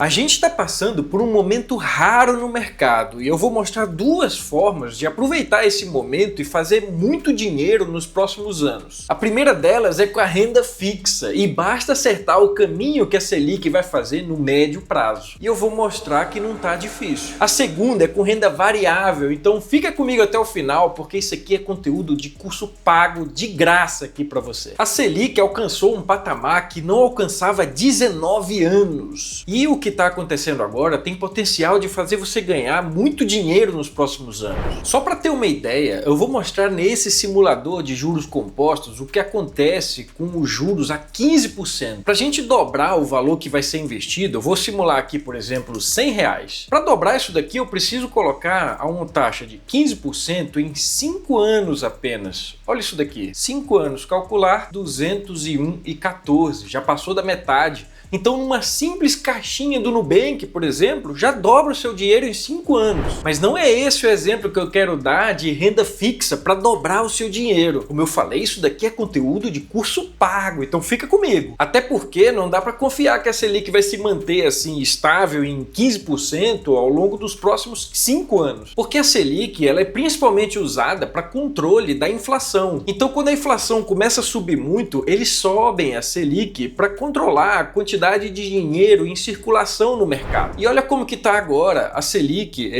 A gente está passando por um momento raro no mercado e eu vou mostrar duas formas de aproveitar esse momento e fazer muito dinheiro nos próximos anos. A primeira delas é com a renda fixa e basta acertar o caminho que a Selic vai fazer no médio prazo. E eu vou mostrar que não está difícil. A segunda é com renda variável, então fica comigo até o final porque isso aqui é conteúdo de curso pago de graça aqui para você. A Selic alcançou um patamar que não alcançava há 19 anos. E o que está acontecendo agora tem potencial de fazer você ganhar muito dinheiro nos próximos anos. Só para ter uma ideia, eu vou mostrar nesse simulador de juros compostos o que acontece com os juros a 15%. Para a gente dobrar o valor que vai ser investido, eu vou simular aqui, por exemplo, R$100. Para dobrar isso daqui, eu preciso colocar a uma taxa de 15% em 5 anos apenas. Olha isso daqui, 5 anos, calcular 201,14, já passou da metade. Então, numa simples caixinha do Nubank, por exemplo, já dobra o seu dinheiro em 5 anos. Mas não é esse o exemplo que eu quero dar de renda fixa para dobrar o seu dinheiro. Como eu falei, isso daqui é conteúdo de curso pago, então fica comigo. Até porque não dá para confiar que a Selic vai se manter assim estável em 15% ao longo dos próximos 5 anos. Porque a Selic ela é principalmente usada para controle da inflação. Então, quando a inflação começa a subir muito, eles sobem a Selic para controlar a quantidade de dinheiro em circulação no mercado. E olha como que tá agora a Selic,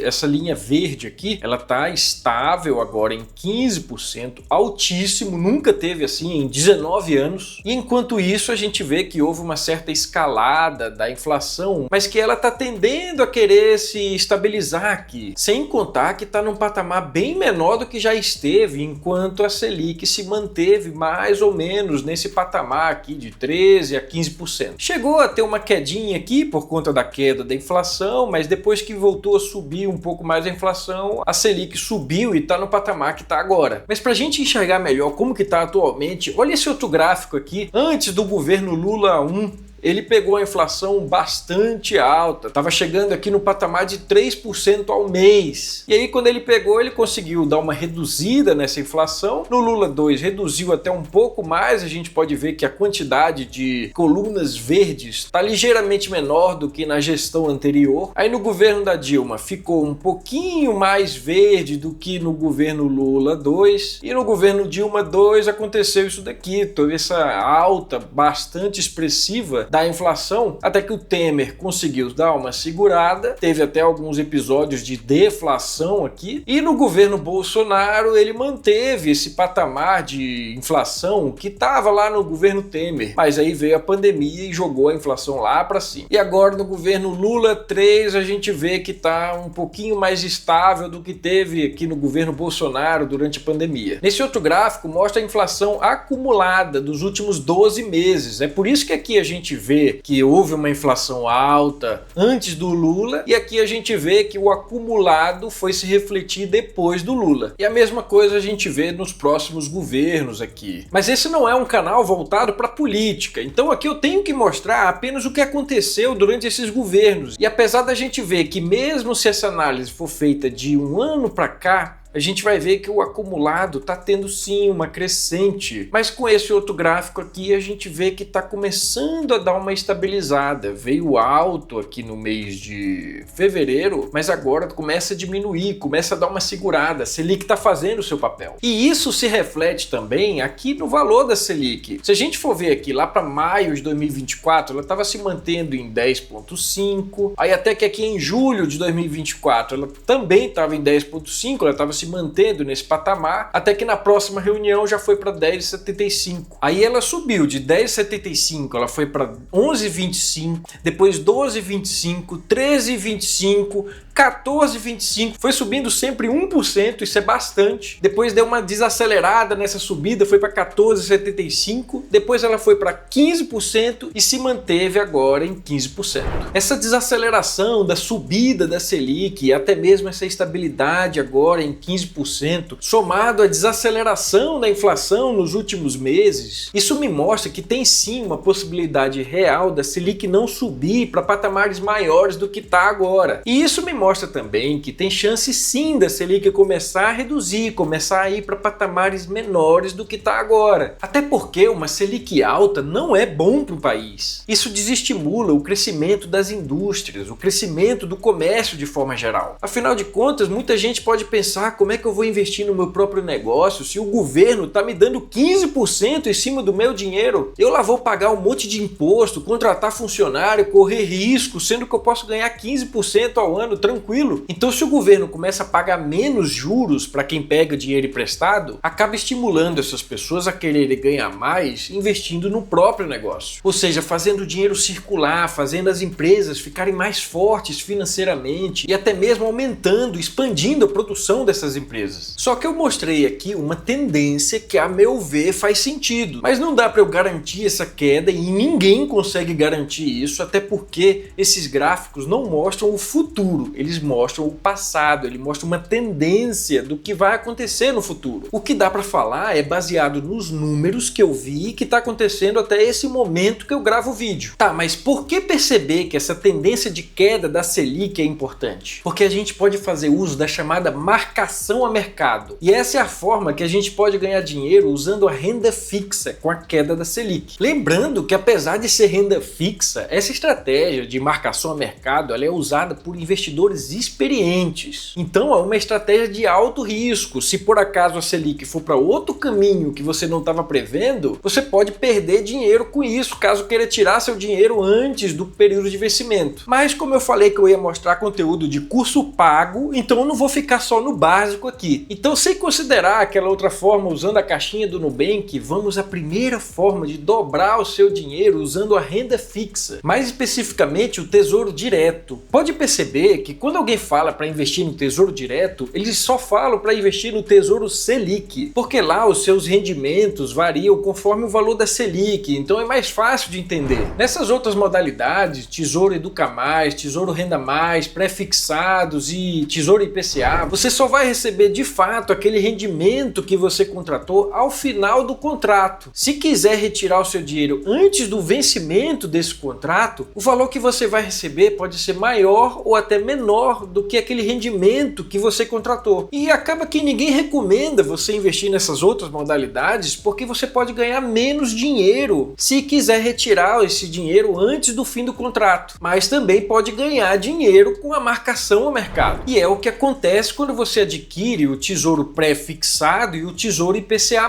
essa linha verde aqui, ela tá estável agora em 15%, altíssimo, nunca teve assim em 19 anos. E enquanto isso a gente vê que houve uma certa escalada da inflação, mas que ela tá tendendo a querer se estabilizar aqui, sem contar que tá num patamar bem menor do que já esteve enquanto a Selic se manteve mais ou menos nesse patamar aqui de 13 a 15%. Chegou a ter uma quedinha aqui por conta da queda da inflação, mas depois que voltou a subir um pouco mais a inflação, a Selic subiu e está no patamar que está agora. Mas para a gente enxergar melhor como que está atualmente, olha esse outro gráfico aqui, antes do governo Lula 1. Ele pegou a inflação bastante alta, estava chegando aqui no patamar de 3% ao mês. E aí quando ele pegou, ele conseguiu dar uma reduzida nessa inflação. No Lula 2 reduziu até um pouco mais, a gente pode ver que a quantidade de colunas verdes está ligeiramente menor do que na gestão anterior. Aí no governo da Dilma ficou um pouquinho mais verde do que no governo Lula 2. E no governo Dilma 2 aconteceu isso daqui, teve essa alta bastante expressiva da inflação, até que o Temer conseguiu dar uma segurada, teve até alguns episódios de deflação aqui, e no governo Bolsonaro ele manteve esse patamar de inflação que estava lá no governo Temer, mas aí veio a pandemia e jogou a inflação lá para cima. E agora no governo Lula 3 a gente vê que está um pouquinho mais estável do que teve aqui no governo Bolsonaro durante a pandemia. Nesse outro gráfico mostra a inflação acumulada dos últimos 12 meses, é por isso que aqui a gente vê que houve uma inflação alta antes do Lula e aqui a gente vê que o acumulado foi se refletir depois do Lula. E a mesma coisa a gente vê nos próximos governos aqui. Mas esse não é um canal voltado para política, então aqui eu tenho que mostrar apenas o que aconteceu durante esses governos. E apesar da gente ver que mesmo se essa análise for feita de um ano para cá, a gente vai ver que o acumulado está tendo sim uma crescente, mas com esse outro gráfico aqui a gente vê que está começando a dar uma estabilizada, veio alto aqui no mês de fevereiro, mas agora começa a diminuir, começa a dar uma segurada, a Selic está fazendo o seu papel. E isso se reflete também aqui no valor da Selic. Se a gente for ver aqui lá para maio de 2024, ela estava se mantendo em 10,5, aí até que aqui em julho de 2024 ela também estava em 10,5, ela estava se mantendo nesse patamar, até que na próxima reunião já foi para 10,75. Aí ela subiu de 10,75, ela foi para 11,25, depois 12,25, 13,25, 14,25, foi subindo sempre 1%, isso é bastante. Depois deu uma desacelerada nessa subida, foi para 14,75, depois ela foi para 15% e se manteve agora em 15%. Essa desaceleração da subida da Selic e até mesmo essa estabilidade agora em 15%, somado à desaceleração da inflação nos últimos meses, isso me mostra que tem sim uma possibilidade real da Selic não subir para patamares maiores do que está agora. E isso me mostra também que tem chance sim da Selic começar a reduzir, começar a ir para patamares menores do que está agora. Até porque uma Selic alta não é bom para o país. Isso desestimula o crescimento das indústrias, o crescimento do comércio de forma geral. Afinal de contas, muita gente pode pensar: como é que eu vou investir no meu próprio negócio se o governo está me dando 15% em cima do meu dinheiro? Eu lá vou pagar um monte de imposto, contratar funcionário, correr risco, sendo que eu posso ganhar 15% ao ano tranquilo. Então, se o governo começa a pagar menos juros para quem pega dinheiro emprestado, acaba estimulando essas pessoas a quererem ganhar mais investindo no próprio negócio. Ou seja, fazendo o dinheiro circular, fazendo as empresas ficarem mais fortes financeiramente e até mesmo aumentando, expandindo a produção dessas empresas. Só que eu mostrei aqui uma tendência que, a meu ver, faz sentido. Mas não dá para eu garantir essa queda e ninguém consegue garantir isso, até porque esses gráficos não mostram o futuro, eles mostram o passado, eles mostram uma tendência do que vai acontecer no futuro. O que dá para falar é baseado nos números que eu vi que está acontecendo até esse momento que eu gravo o vídeo. Tá, mas por que perceber que essa tendência de queda da Selic é importante? Porque a gente pode fazer uso da chamada marcação a mercado. E essa é a forma que a gente pode ganhar dinheiro usando a renda fixa com a queda da Selic. Lembrando que, apesar de ser renda fixa, essa estratégia de marcação a mercado ela é usada por investidores experientes. Então é uma estratégia de alto risco. Se por acaso a Selic for para outro caminho que você não estava prevendo, você pode perder dinheiro com isso, caso queira tirar seu dinheiro antes do período de vencimento. Mas como eu falei que eu ia mostrar conteúdo de curso pago, então eu não vou ficar só no básico aqui. Então, sem considerar aquela outra forma usando a caixinha do Nubank, vamos à primeira forma de dobrar o seu dinheiro usando a renda fixa, mais especificamente o Tesouro Direto. Pode perceber que quando alguém fala para investir no Tesouro Direto, eles só falam para investir no Tesouro Selic, porque lá os seus rendimentos variam conforme o valor da Selic, então é mais fácil de entender. Nessas outras modalidades, Tesouro Educa Mais, Tesouro Renda Mais, pré-fixados e Tesouro IPCA, você só vai receber de fato aquele rendimento que você contratou ao final do contrato. Se quiser retirar o seu dinheiro antes do vencimento desse contrato, o valor que você vai receber pode ser maior ou até menor do que aquele rendimento que você contratou. E acaba que ninguém recomenda você investir nessas outras modalidades porque você pode ganhar menos dinheiro se quiser retirar esse dinheiro antes do fim do contrato. Mas também pode ganhar dinheiro com a marcação a mercado. E é o que acontece quando você adquire o Tesouro Pré-fixado e o Tesouro IPCA+.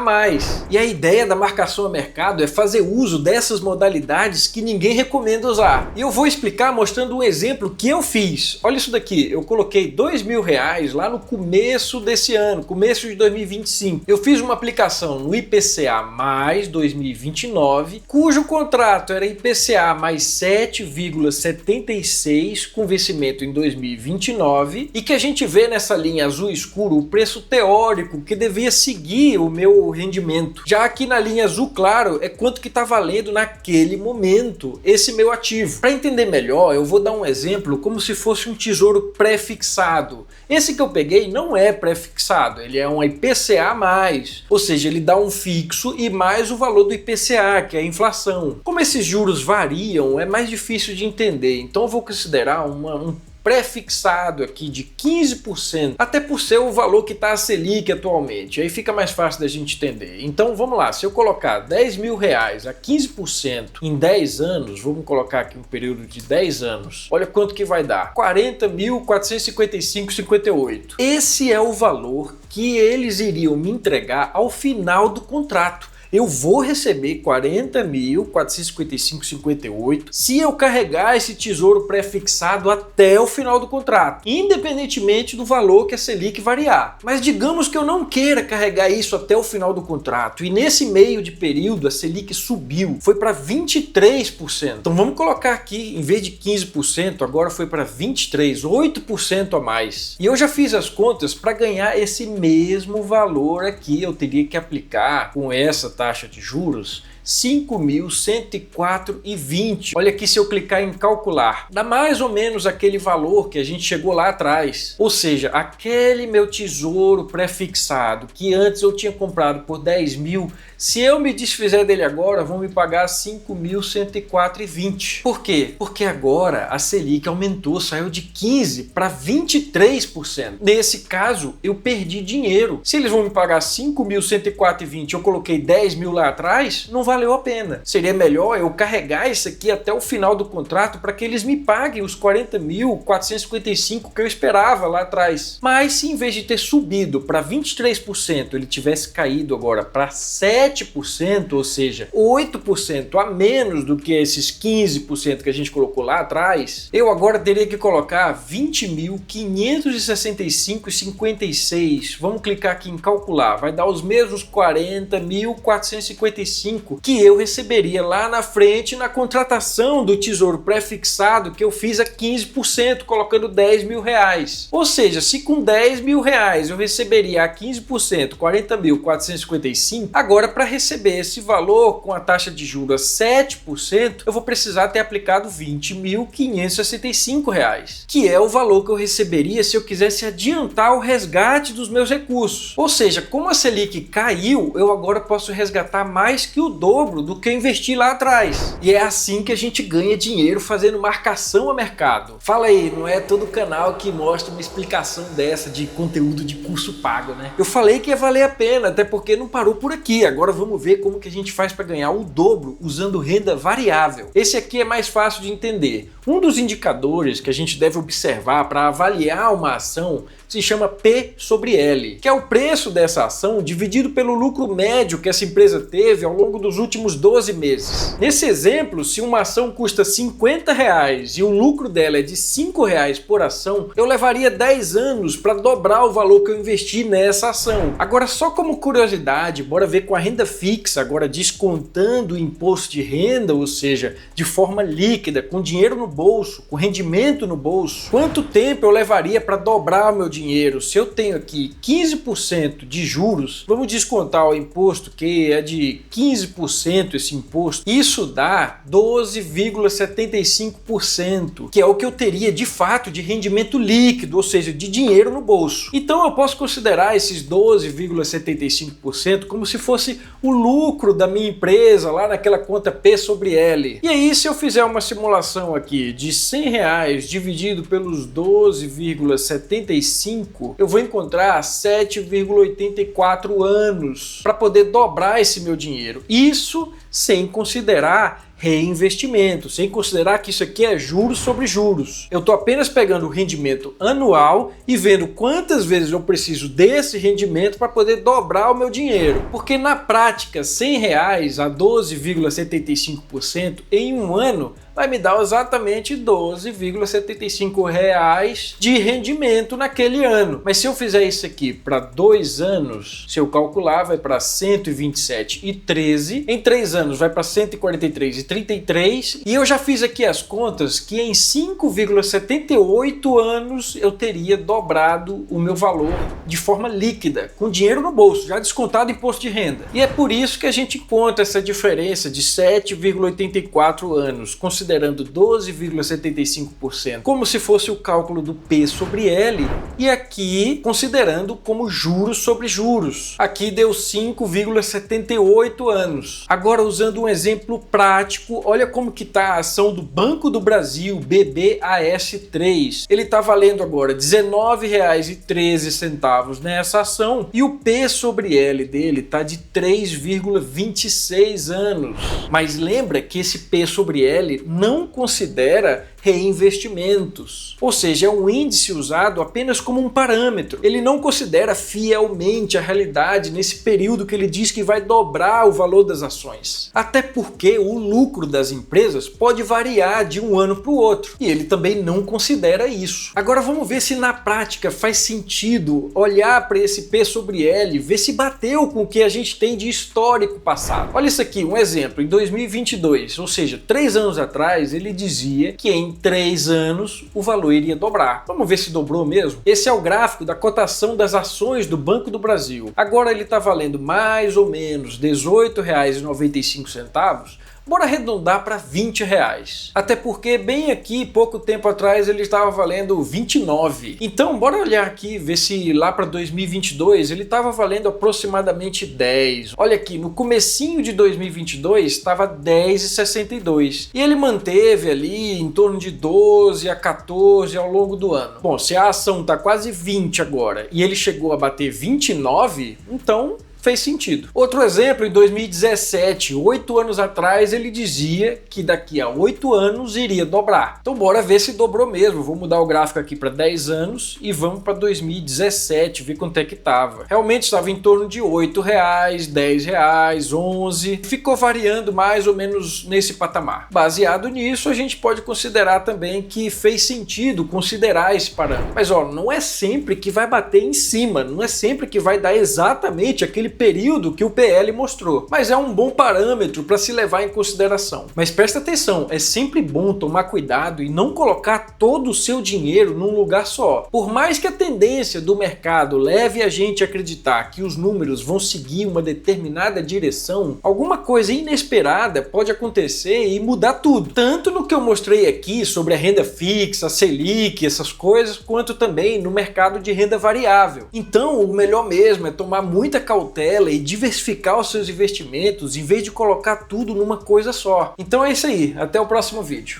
E a ideia da marcação a mercado é fazer uso dessas modalidades que ninguém recomenda usar. E eu vou explicar mostrando um exemplo que eu fiz. Olha isso daqui, eu coloquei R$2.000 lá no começo desse ano, começo de 2025. Eu fiz uma aplicação no IPCA mais 2029, cujo contrato era IPCA mais 7,76 com vencimento em 2029 e que a gente vê nessa linha azul escuro o preço teórico que devia seguir o meu rendimento. Já aqui na linha azul claro é quanto que está valendo naquele momento esse meu ativo. Para entender melhor, eu vou dar um exemplo como se fosse um tesouro pré-fixado. Esse que eu peguei não é pré-fixado, ele é um IPCA+, ou seja, ele dá um fixo e mais o valor do IPCA, que é a inflação. Como esses juros variam, é mais difícil de entender, então eu vou considerar um pré-fixado aqui de 15%, até por ser o valor que está a Selic atualmente, aí fica mais fácil da gente entender. Então vamos lá, se eu colocar R$10.000 a 15% em 10 anos, vamos colocar aqui um período de 10 anos, olha quanto que vai dar, 40.455,58. Esse é o valor que eles iriam me entregar ao final do contrato. Eu vou receber 40.455,58 se eu carregar esse tesouro pré-fixado até o final do contrato, independentemente do valor que a Selic variar. Mas digamos que eu não queira carregar isso até o final do contrato e nesse meio de período a Selic subiu, foi para 23%. Então vamos colocar aqui, em vez de 15%, agora foi para 23%, 8% a mais. E eu já fiz as contas para ganhar esse mesmo valor aqui, eu teria que aplicar com essa taxa de juros 5.104,20. Olha aqui, se eu clicar em calcular, dá mais ou menos aquele valor que a gente chegou lá atrás. Ou seja, aquele meu tesouro pré-fixado que antes eu tinha comprado por 10 mil, se eu me desfizer dele agora, vão me pagar 5.104,20. Por quê? Porque agora a Selic aumentou, saiu de 15% para 23%. Nesse caso, eu perdi dinheiro. Se eles vão me pagar 5.104,20, eu coloquei 10 mil lá atrás, não valeu a pena. Seria melhor eu carregar isso aqui até o final do contrato para que eles me paguem os 40.455 que eu esperava lá atrás. Mas se em vez de ter subido para 23%, ele tivesse caído agora para 7%, ou seja, 8% a menos do que esses 15% que a gente colocou lá atrás, eu agora teria que colocar 20.565,56. Vamos clicar aqui em calcular, vai dar os mesmos 40.455 que eu receberia lá na frente na contratação do tesouro pré-fixado que eu fiz a 15%, colocando 10 mil reais. Ou seja, se com 10 mil reais eu receberia a 15%, 40.455, agora para receber esse valor com a taxa de juros a 7%, eu vou precisar ter aplicado 20.565 reais, que é o valor que eu receberia se eu quisesse adiantar o resgate dos meus recursos. Ou seja, como a Selic caiu, eu agora posso resgatar mais que o dobro do que eu investi lá atrás. E é assim que a gente ganha dinheiro fazendo marcação a mercado. Fala aí, não é todo canal que mostra uma explicação dessa de conteúdo de curso pago, né? Eu falei que ia valer a pena, até porque não parou por aqui. Agora vamos ver como que a gente faz para ganhar o dobro usando renda variável. Esse aqui é mais fácil de entender. Um dos indicadores que a gente deve observar para avaliar uma ação se chama P sobre L, que é o preço dessa ação dividido pelo lucro médio que essa empresa teve ao longo dos últimos 12 meses. Nesse exemplo, se uma ação custa R$50 e o lucro dela é de R$5 por ação, eu levaria 10 anos para dobrar o valor que eu investi nessa ação. Agora, só como curiosidade, bora ver com a renda fixa, agora descontando o imposto de renda, ou seja, de forma líquida, com dinheiro no bolso, com rendimento no bolso, quanto tempo eu levaria para dobrar o meu dinheiro? Se eu tenho aqui 15% de juros, vamos descontar o imposto que é de 15% esse imposto, isso dá 12,75%, que é o que eu teria de fato de rendimento líquido, ou seja, de dinheiro no bolso. Então eu posso considerar esses 12,75% como se fosse o lucro da minha empresa lá naquela conta P sobre L. E aí, se eu fizer uma simulação aqui de R$100 dividido pelos 12,75, eu vou encontrar 7,84 anos para poder dobrar esse meu dinheiro. Isso sem considerar reinvestimento, sem considerar que isso aqui é juros sobre juros. Eu estou apenas pegando o rendimento anual e vendo quantas vezes eu preciso desse rendimento para poder dobrar o meu dinheiro. Porque na prática, R$100 a 12,75% em um ano vai me dar exatamente R$12,75 de rendimento naquele ano. Mas se eu fizer isso aqui para 2 anos, se eu calcular, vai para 127,13. Em 3 anos vai para 143,33. E eu já fiz aqui as contas que em 5,78 anos eu teria dobrado o meu valor de forma líquida, com dinheiro no bolso, já descontado imposto de renda. E é por isso que a gente encontra essa diferença de 7,84 anos, considerando 12,75% como se fosse o cálculo do P sobre L, e aqui considerando como juros sobre juros. Aqui deu 5,78 anos. Agora, usando um exemplo prático, olha como que está a ação do Banco do Brasil, BBAS3. Ele está valendo agora R$19,13 nessa ação e o P sobre L dele está de 3,26 anos. Mas lembra que esse P sobre L não considera reinvestimentos, ou seja, é um índice usado apenas como um parâmetro. Ele não considera fielmente a realidade nesse período que ele diz que vai dobrar o valor das ações. Até porque o lucro das empresas pode variar de um ano para o outro, e ele também não considera isso. Agora vamos ver se na prática faz sentido olhar para esse P sobre L, ver se bateu com o que a gente tem de histórico passado. Olha isso aqui, um exemplo. Em 2022, ou seja, 3 anos atrás, ele dizia que em 3 anos o valor iria dobrar. Vamos ver se dobrou mesmo? Esse é o gráfico da cotação das ações do Banco do Brasil. Agora ele está valendo mais ou menos R$ 18,95. Bora arredondar para R$20. Até porque bem aqui, pouco tempo atrás, ele estava valendo 29. Então, bora olhar aqui, ver se lá para 2022 ele estava valendo aproximadamente 10. Olha aqui, no comecinho de 2022 estava 10,62. E ele manteve ali em torno de 12 a 14 ao longo do ano. Bom, se a ação está quase 20 agora e ele chegou a bater 29, então fez sentido. Outro exemplo, em 2017, 8 anos atrás, ele dizia que daqui a 8 anos iria dobrar. Então bora ver se dobrou mesmo. Vou mudar o gráfico aqui para 10 anos e vamos para 2017, ver quanto é que estava. Realmente estava em torno de R$8, R$10, 11. Ficou variando mais ou menos nesse patamar. Baseado nisso, a gente pode considerar também que fez sentido considerar esse parâmetro. Mas ó, não é sempre que vai bater em cima, não é sempre que vai dar exatamente aquele período que o PL mostrou, mas é um bom parâmetro para se levar em consideração. Mas presta atenção, é sempre bom tomar cuidado e não colocar todo o seu dinheiro num lugar só. Por mais que a tendência do mercado leve a gente a acreditar que os números vão seguir uma determinada direção, alguma coisa inesperada pode acontecer e mudar tudo. Tanto no que eu mostrei aqui sobre a renda fixa, a Selic, essas coisas, quanto também no mercado de renda variável. Então, o melhor mesmo é tomar muita cautela e diversificar os seus investimentos em vez de colocar tudo numa coisa só. Então é isso aí, até o próximo vídeo.